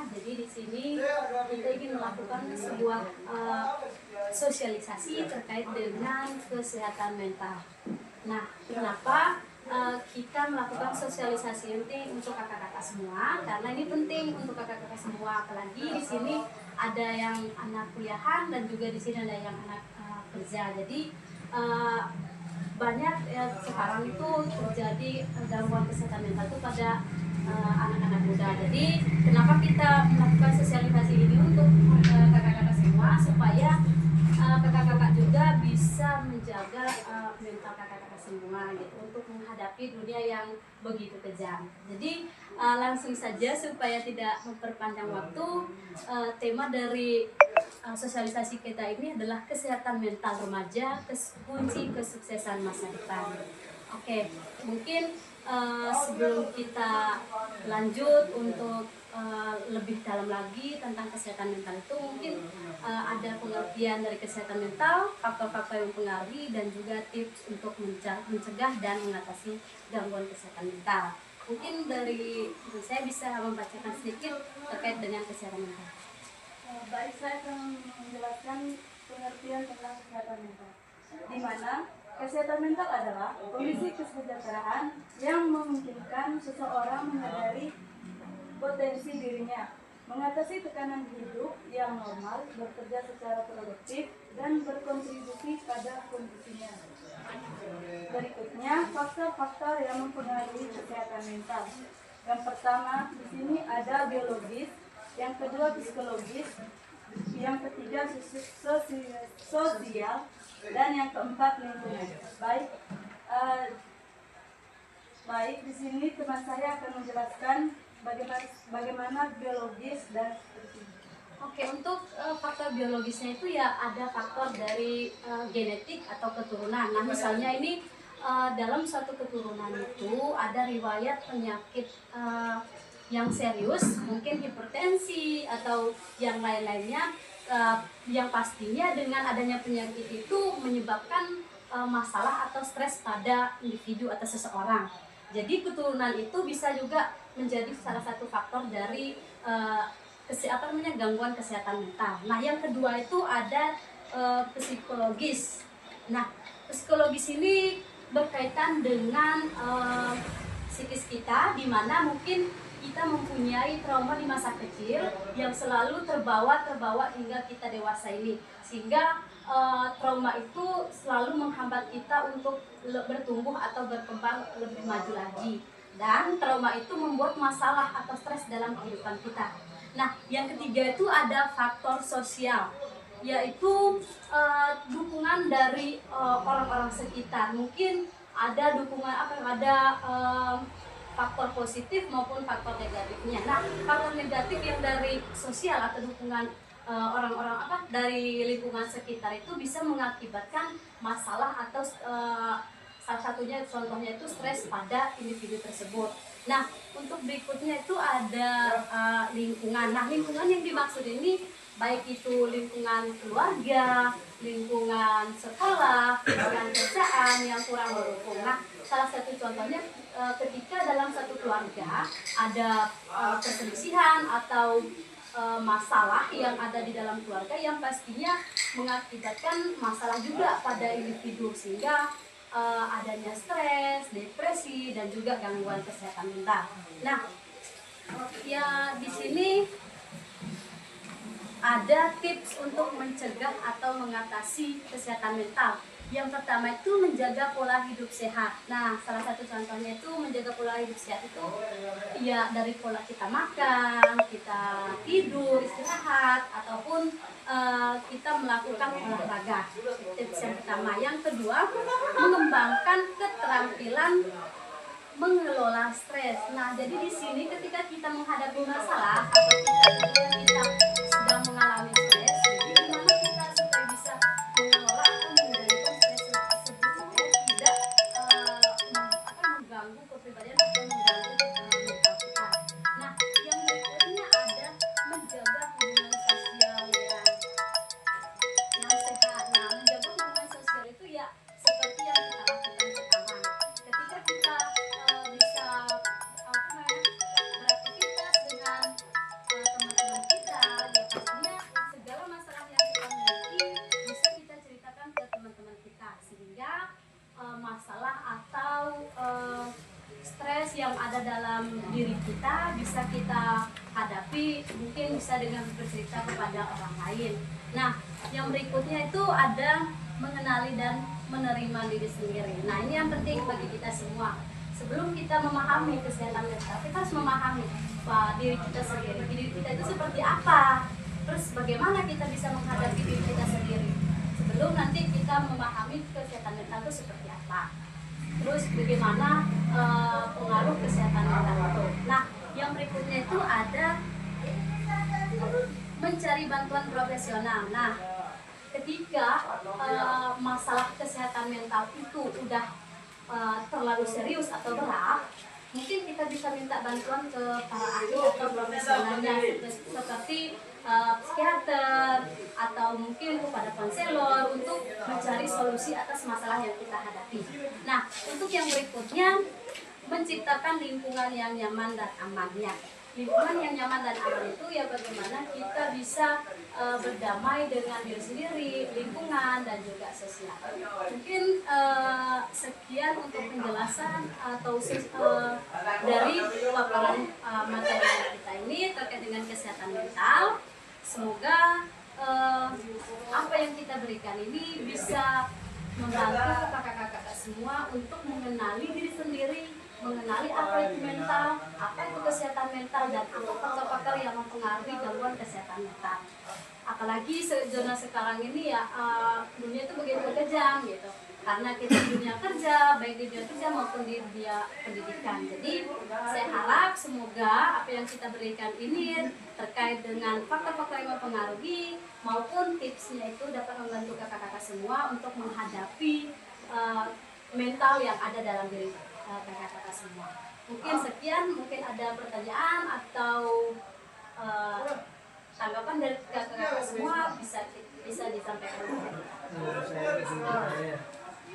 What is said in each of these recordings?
Jadi di sini kita ingin melakukan sebuah sosialisasi terkait dengan kesehatan mental. Nah, kenapa kita melakukan sosialisasi ini untuk kakak-kakak semua? Karena ini penting untuk kakak-kakak semua, apalagi di sini ada yang anak kuliahan dan juga di sini ada yang anak kerja. Jadi banyak sekarang itu terjadi gangguan kesehatan mental itu pada anak-anak muda. Jadi kenapa kita melakukan sosialisasi ini untuk kakak-kakak semua, supaya kakak-kakak juga bisa menjaga mental kakak-kakak semua gitu, untuk menghadapi dunia yang begitu kejam. Jadi langsung saja supaya tidak memperpanjang waktu, tema dari sosialisasi kita ini adalah kesehatan mental remaja, kunci kesuksesan masa depan. Oke, mungkin sebelum kita lanjut untuk lebih dalam lagi tentang kesehatan mental itu, mungkin ada pengertian dari kesehatan mental, faktor-faktor yang mempengaruhi, dan juga tips untuk mencegah dan mengatasi gangguan kesehatan mental. Mungkin dari saya bisa membacakan sedikit terkait dengan kesehatan mental. Baik, saya akan menjelaskan pengertian tentang kesehatan mental, di mana kesehatan mental adalah kondisi kesejahteraan yang memungkinkan seseorang menyadari potensi dirinya, mengatasi tekanan hidup yang normal, bekerja secara produktif, dan berkontribusi pada kondisinya. Berikutnya, faktor-faktor yang mempengaruhi kesehatan mental. Yang pertama, di sini ada biologis, yang kedua psikologis, yang ketiga sosial, dan yang keempat lingkungan. Baik, di sini teman saya akan menjelaskan bagaimana biologis dan psikologis. Oke, untuk faktor biologisnya itu ya ada faktor dari genetik atau keturunan. Nah, misalnya ini dalam suatu keturunan itu ada riwayat penyakit yang serius, mungkin hipertensi atau yang lain-lainnya, yang pastinya dengan adanya penyakit itu menyebabkan masalah atau stres pada individu atau seseorang. Jadi keturunan itu bisa juga menjadi salah satu faktor dari gangguan kesehatan mental. Nah, yang kedua itu ada psikologis. Nah, psikologis ini berkaitan dengan psikis kita, di mana mungkin kita mempunyai trauma di masa kecil yang selalu terbawa hingga kita dewasa ini, sehingga trauma itu selalu menghambat kita untuk bertumbuh atau berkembang lebih maju lagi, dan trauma itu membuat masalah atau stres dalam kehidupan kita. Nah, yang ketiga itu ada faktor sosial, yaitu dukungan dari orang-orang sekitar. Mungkin ada dukungan faktor positif maupun faktor negatifnya. Nah, faktor negatif yang dari sosial atau dukungan orang-orang dari lingkungan sekitar itu bisa mengakibatkan masalah atau salah satunya contohnya itu stres pada individu tersebut. Nah, untuk berikutnya itu ada lingkungan. Nah, lingkungan yang dimaksud ini baik itu lingkungan keluarga, lingkungan sekolah, lingkungan kerjaan yang kurang mendukung. Nah, salah satu contohnya ketika dalam satu keluarga ada perselisihan atau masalah yang ada di dalam keluarga yang pastinya mengakibatkan masalah juga pada individu, sehingga adanya stres, depresi, dan juga gangguan kesehatan mental. Nah, ya di sini ada tips untuk mencegah atau mengatasi kesehatan mental. Yang pertama itu menjaga pola hidup sehat. Nah, salah satu contohnya itu menjaga pola hidup sehat itu ya dari pola kita makan, kita tidur, istirahat, ataupun kita melakukan olahraga. Tips yang pertama. Yang kedua, mengembangkan keterampilan mengelola stres. Nah, jadi di sini ketika kita menghadapi masalah atau kita sedang mengalami stres, jadi gimana kita supaya bisa mengelola atau mengendalikan stres tersebut supaya tidak mengganggu kepribadian atau mengganggu mental kita. Nah, yang berikutnya ada menjaga hubungan sosial yang sehat. Nah, menjaga hubungan sosial itu ya seperti yang kita lakukan sekarang. Ketika kita bisa beraktivitas dengan teman dalam diri kita bisa kita hadapi, mungkin bisa dengan bercerita kepada orang lain. Nah, yang berikutnya itu ada mengenali dan menerima diri sendiri. Nah, ini yang penting bagi kita semua. Sebelum kita memahami kesehatan mental, kita harus memahami diri kita sendiri. Diri kita itu seperti apa? Terus bagaimana kita bisa menghadapi diri kita sendiri? Sebelum nanti kita memahami kesehatan mental itu seperti apa. Terus bagaimana pengaruh kesehatan mental itu. Nah, yang berikutnya itu ada mencari bantuan profesional. Nah, ketika masalah kesehatan mental itu udah terlalu serius atau berat, mungkin kita bisa minta bantuan ke para ahli atau profesionalnya seperti psikiater atau mungkin kepada konselor untuk mencari solusi atas masalah yang kita hadapi. Nah, untuk yang berikutnya, menciptakan lingkungan yang nyaman dan aman. Ya, lingkungan yang nyaman dan aman itu ya bagaimana kita bisa berdamai dengan diri sendiri, lingkungan, dan juga sosial. Mungkin sekian untuk penjelasan atau dari paparan materi kita ini terkait dengan kesehatan mental. Semoga apa yang kita berikan ini bisa membantu kakak-kakak semua untuk mengenali diri sendiri, mengenali apa itu mental, apa itu kesehatan mental, dan apa faktor-faktor yang mempengaruhi gangguan kesehatan mental. Apalagi zona sekarang ini ya, dunia itu begitu kejam gitu, karena kita di dunia kerja, baik di dunia kerja maupun di dunia pendidikan. Jadi saya harap semoga apa yang kita berikan ini terkait dengan faktor-faktor yang mempengaruhi maupun tipsnya itu dapat membantu kakak-kakak semua untuk menghadapi mental yang ada dalam diri kakak-kakak semua. Mungkin sekian, mungkin ada pertanyaan atau tanggapan dari kakak-kakak semua bisa disampaikan.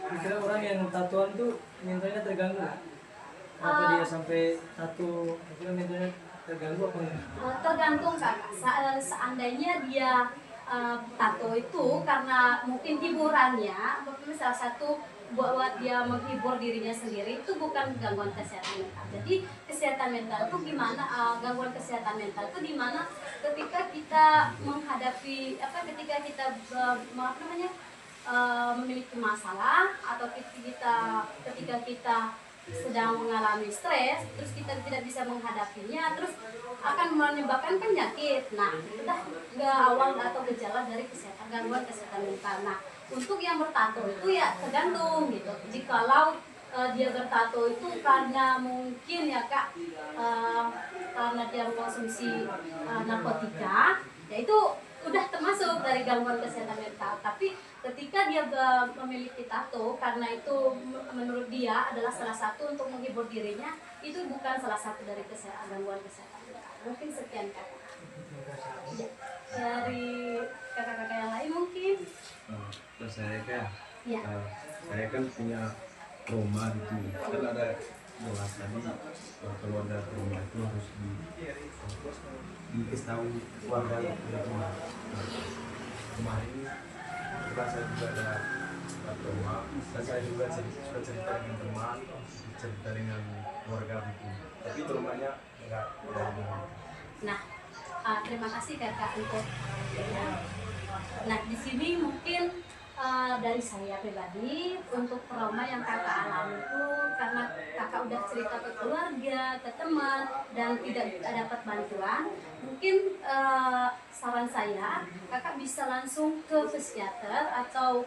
Kira orang yang tatoan tuh mentalnya terganggu. Apa dia sampai tato? Kira mentalnya terganggu apa enggak? Tergantung kakak. Seandainya dia tato itu karena mungkin hiburannya, mungkin salah satu buat dia menghibur dirinya sendiri, itu bukan gangguan kesehatan mental. Jadi kesehatan mental itu gimana? Gangguan kesehatan mental itu dimana ketika kita menghadapi ketika kita memiliki masalah atau ketika kita sedang mengalami stres, terus kita tidak bisa menghadapinya, terus akan menyebabkan penyakit. Nah, itu dah awal atau gejala dari gangguan kesehatan mental. Nah, untuk yang bertato itu ya tergantung gitu. Jikalau dia bertato itu karena mungkin ya kak, karena dia mengkonsumsi narkotika, ya itu udah termasuk dari gangguan kesehatan mental. Tapi ketika dia memiliki tato karena itu menurut dia adalah salah satu untuk menghibur dirinya, itu bukan salah satu dari gangguan kesehatan mental. Mungkin sekian kakak. Ya. Dari kakak-kakak yang lain mungkin. Saya kan, Ya. saya kan punya trauma gitu. Kan ada jelas tadi kalau ada trauma itu harus dikasih tahu keluarga gitu. Nah, kemarin kebetulan saya juga ada trauma dan saya juga sudah cerita dengan teman, cerita dengan keluarga gitu. Tapi traumanya enggak ada. Nah, terima kasih kakak untuk nah di sini mungkin dari saya pribadi untuk trauma yang kakak alami itu karena kakak udah cerita ke keluarga, ke teman dan tidak dapat bantuan, mungkin saran saya kakak bisa langsung ke psikiater atau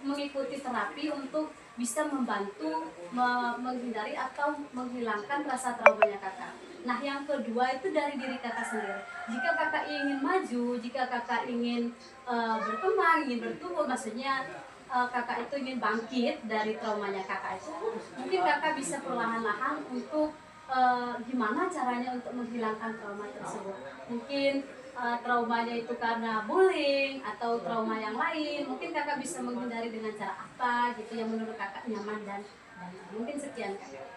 mengikuti terapi untuk bisa membantu menghindari atau menghilangkan rasa traumanya kakak. Nah, yang kedua itu dari diri kakak sendiri. Jika kakak ingin maju, jika kakak ingin berkembang, ingin bertumbuh, maksudnya kakak itu ingin bangkit dari traumanya kakak itu, mungkin kakak bisa perlahan-lahan untuk gimana caranya untuk menghilangkan trauma tersebut. Mungkin traumanya itu karena bullying atau trauma yang lain, mungkin kakak bisa menghindari dengan cara apa gitu yang menurut kakak nyaman dan mungkin sekian kakak.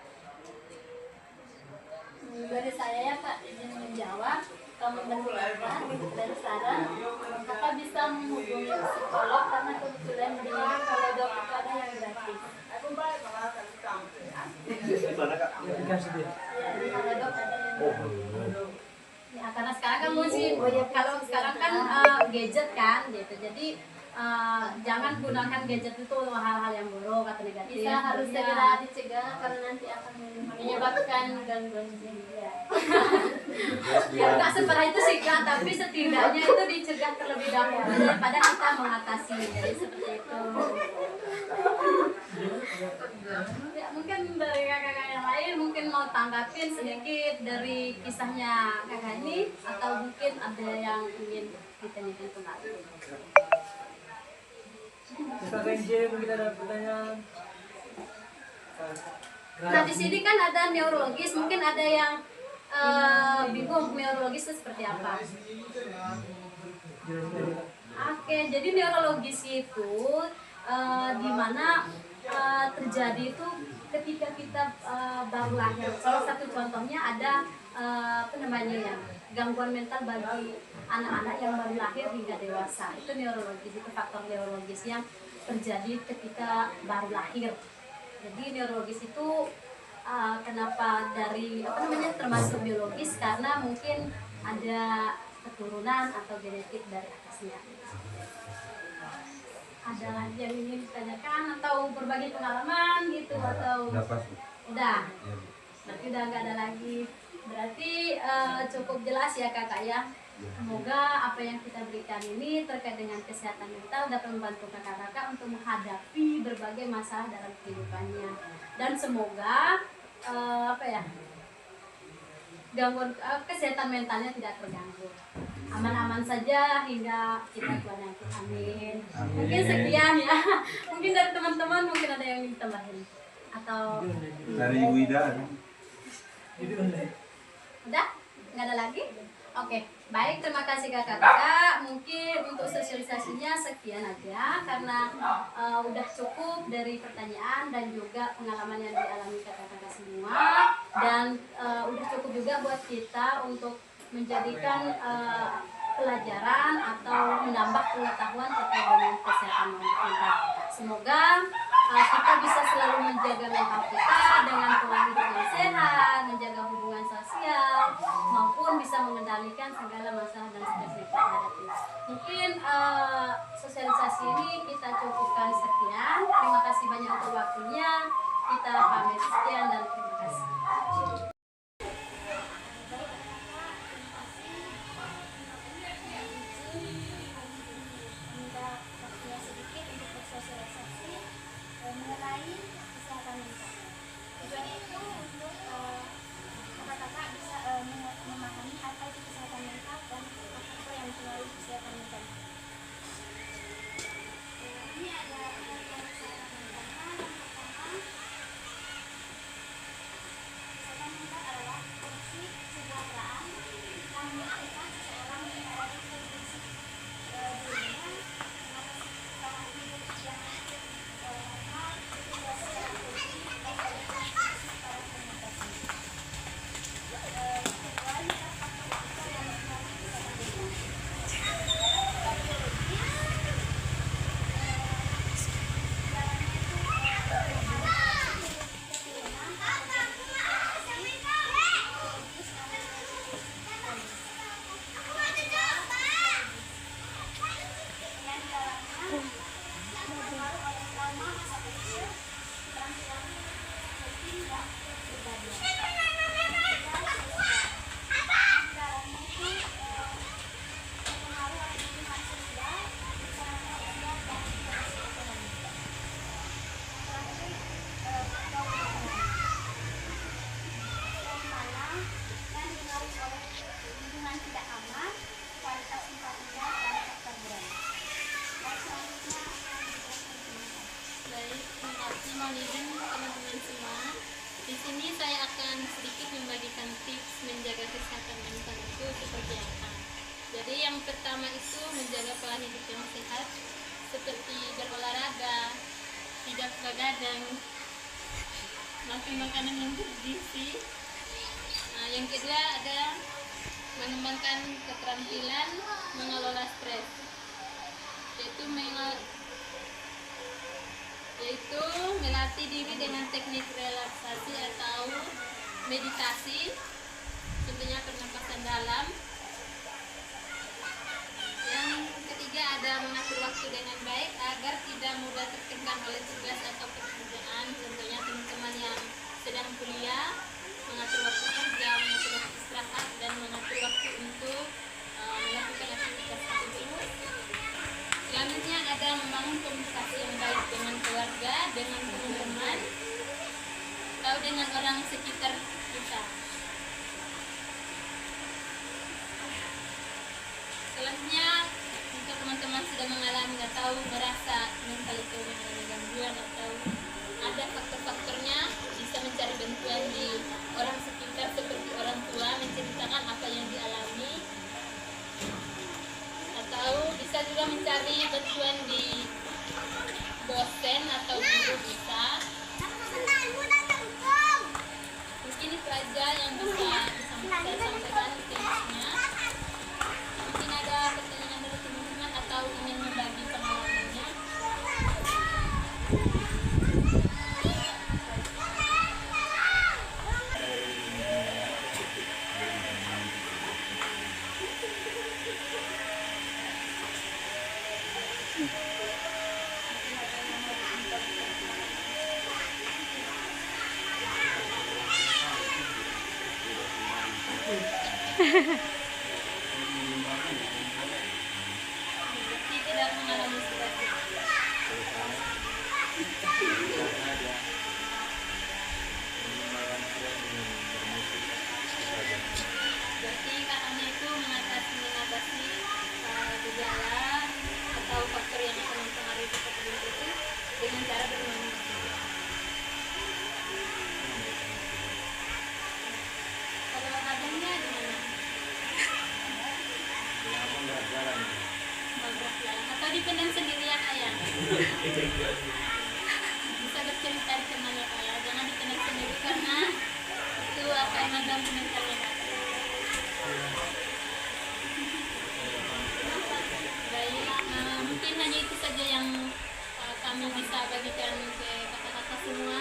Dari saya ya kak izin menjawab, kalau menurut kakak dari saran kakak bisa menghubungi psikolog karena kebetulan di Kolega itu ada yang gratis. kan sedih. Kalau dok ada yang ya karena sekarang kan musik, Oh, iya. kalau sekarang kan gadget kan gitu, jadi jangan gunakan gadget itu hal-hal yang buruk atau negatif. Bisa harus Ya. segera dicegah karena nanti akan menyebabkan gangguan jiwa. Ya nggak separah itu sih Kak, tapi setidaknya itu dicegah terlebih dahulu daripada kita mengatasi, jadi seperti itu. Ya mungkin dari kakak-kakak yang lain mungkin mau tanggapin sedikit dari kisahnya kakak ini, atau mungkin ada yang ingin ditanyakan kembali. Kakak KNJ mungkin ada pertanyaan. Nah di sini kan ada neurologis, mungkin ada yang bingung neurologis itu seperti apa. Oke, jadi neurologis itu di mana terjadi itu ketika kita baru lahir. Salah satu contohnya ada apa namanya ya, gangguan mental bagi anak-anak yang baru lahir hingga dewasa. Itu neurologis, itu faktor neurologis yang terjadi ketika baru lahir. Jadi neurologis itu kenapa dari apa namanya termasuk biologis, karena mungkin ada keturunan atau genetik dari atasnya. Ada lagi yang ingin ditanyakan atau berbagi pengalaman gitu, atau udah? Berarti udah nggak ada lagi. Berarti cukup jelas ya kakak ya. Semoga apa yang kita berikan ini terkait dengan kesehatan mental dapat membantu kakak-kakak untuk menghadapi berbagai masalah dalam kehidupannya. Dan semoga apa ya, gangguan kesehatan mentalnya tidak terganggu, aman-aman saja hingga kita tua nanti. Amin. Mungkin sekian ya. Mungkin dari teman-teman mungkin ada yang ingin tambahin atau Dari Ibu Ida. udah nggak ada lagi. Oke, baik, terima kasih kakak-kakak. Mungkin untuk sosialisasinya sekian aja karena udah cukup dari pertanyaan dan juga pengalaman yang dialami kakak-kakak semua, dan udah cukup juga buat kita untuk menjadikan pelajaran atau menambah pengetahuan terkait dengan kesehatan mental. Semoga kita bisa selalu menjaga mental kita dengan pola hidup yang sehat, menjaga hubungan sosial, maupun bisa mengendalikan segala masalah dan stres yang kita hadapi. Mungkin sosialisasi ini kita cukupkan sekian. Terima kasih banyak untuk waktunya. Kita pamit sekian dan terima kasih. Minta waktunya sedikit untuk bersosialisasi mengenai kesehatan mental. Tujuannya itu untuk kakak-kakak bisa memahami apa itu kesehatan mental dan apa yang mempengaruhi kesehatan mental. Ini ada kesehatan mentalnya. Yang pertama, kesehatan mental adalah kondisi sebuah keadaan yang menyebabkan seseorang mengalami kondisi dirinya mengalami hidup yang normal, itu secara kondisi dan kondisi para penyebabnya. Kedua, ini adalah faktor yang mempengaruhi kesehatan mental. Secara biologis, gejalanya itu keturunan atau biologis yang di dalamnya terpengaruh oleh trauma masa kecil, keterampilan coping dan kepribadian. Dalamnya itu terpengaruh oleh lingkungan sosial, lingkungan sosial dan kondisi ekonomi. Terakhir, faktor lingkungan. Dari mana yang dipengaruhi oleh lingkungan tidak aman, kualitas tempat tinggal dan faktor budaya. Baik, selanjutnya akan dijelaskan. Baik, terima kasih Maulidin teman-teman semua. Di sini saya akan sedikit membagikan tips menjaga kesehatan mental itu seperti apa. Jadi yang pertama itu menjaga pola hidup yang sehat, seperti berolahraga, tidak begadang, makan makanan yang bergizi. Yang kedua ada mengembangkan keterampilan mengelola stres, yaitu melatih diri dengan teknik relaksasi atau meditasi, contohnya pernapasan dalam. Yang ketiga ada mengatur waktu dengan baik agar tidak mudah tertekan oleh tugas atau pekerjaan. Contohnya teman-teman yang sedang kuliah, mengatur waktu kerja, mengatur waktu istirahat, dan mengatur waktu untuk melakukan aktivitas tertentu. Selanjutnya ada membangun komunikasi yang baik dengan keluarga, dengan teman-teman, atau dengan orang sekitar kita. Selanjutnya, untuk teman-teman sudah mengalami atau merasa mental itu mengalami gangguan atau ada faktor-faktornya, bisa mencari bantuan di orang sekitar seperti orang tua, menceritakan apa yang dialami, atau bisa juga mencari bantuan di dosen atau guru bisa. Mungkin itu aja yang bisa saya sampaikan tips-nya. Mungkin ada pertanyaan dari teman-teman atau ingin membagi pengalamannya. Berarti tidak mengalami seperti itu. Berarti kakaknya itu mengatasi gejala atau faktor yang akan mempengaruhi ketersediaan itu dengan cara bermain. Kalau adanya gimana? Bagus lah. Atau dipendam sendiri ya ayah? Bisa bercerita di temannya ayah. Jangan dipendam sendiri karena itu akan mengganggu mentalnya kakak. Baik, mungkin hanya itu saja yang kami bisa bagikan ke kakak-kakak semua.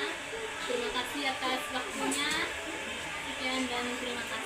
Terima kasih atas waktunya. Sekian dan terima kasih.